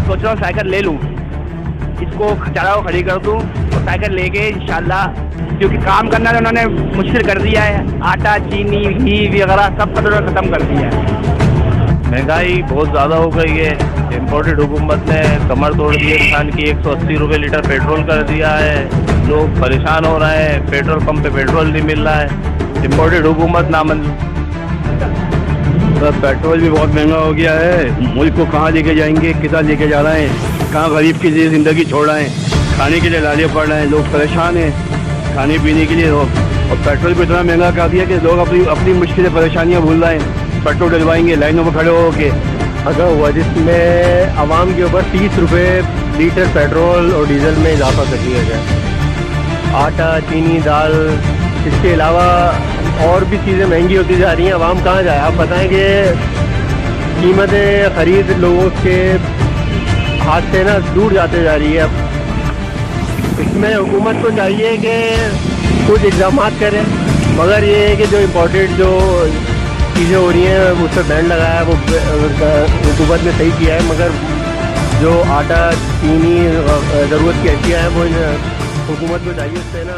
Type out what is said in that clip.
सोच रहा हूँ साइकिल ले लूँ, इसको खचारा को खड़ी कर दूँ और साइकिल लेके इंशाल्लाह, क्योंकि काम करना तो उन्होंने मुश्किल कर दिया है। आटा, चीनी, घी वगैरह सब का तो ख़त्म कर दिया है। महंगाई बहुत ज़्यादा हो गई है। इम्पोर्टेड हुकूमत ने कमर तोड़ दी है इंसान की। 180 रुपये लीटर पेट्रोल कर दिया है। लोग परेशान हो रहे हैं, पेट्रोल पंप पे पेट्रोल नहीं मिल रहा है। इम्पोर्टेड हुकूमत नामंजूर। पेट्रोल भी बहुत महंगा हो गया है। मुल्क को कहाँ लेके जाएंगे, कितना लेके जा रहे हैं, कहाँ गरीब के लिए ज़िंदगी छोड़ रहे हैं, खाने के लिए लाले पड़ रहे हैं, लोग परेशान हैं खाने पीने के लिए। और पेट्रोल को इतना महंगा कर दिया कि लोग अपनी मुश्किलें परेशानियाँ भूल रहे हैं। पेट्रोल डलवाएंगे लाइनों में खड़े होके अगर हुआ जिसमें आवाम के ऊपर 30 रुपये लीटर पेट्रोल और डीजल में इजाफा कर दिया जाए। आटा, चीनी, दाल, इसके अलावा और भी चीज़ें महंगी होती जा रही हैं। आवाम कहाँ जाए? आप बताएं कि कीमतें ख़रीद लोगों के हाथ से ना दूर जाते जा रही है। अब इसमें हुकूमत को चाहिए कि कुछ इक़दाम करें, मगर ये है कि जो इम्पोर्टेड जो चीज़ें हो रही हैं उस पर बैन लगाया, वो हुकूमत ने सही किया है, मगर जो आटा, चीनी, ज़रूरत की अशिया है वो हुकूमत को चाहिए उससे ना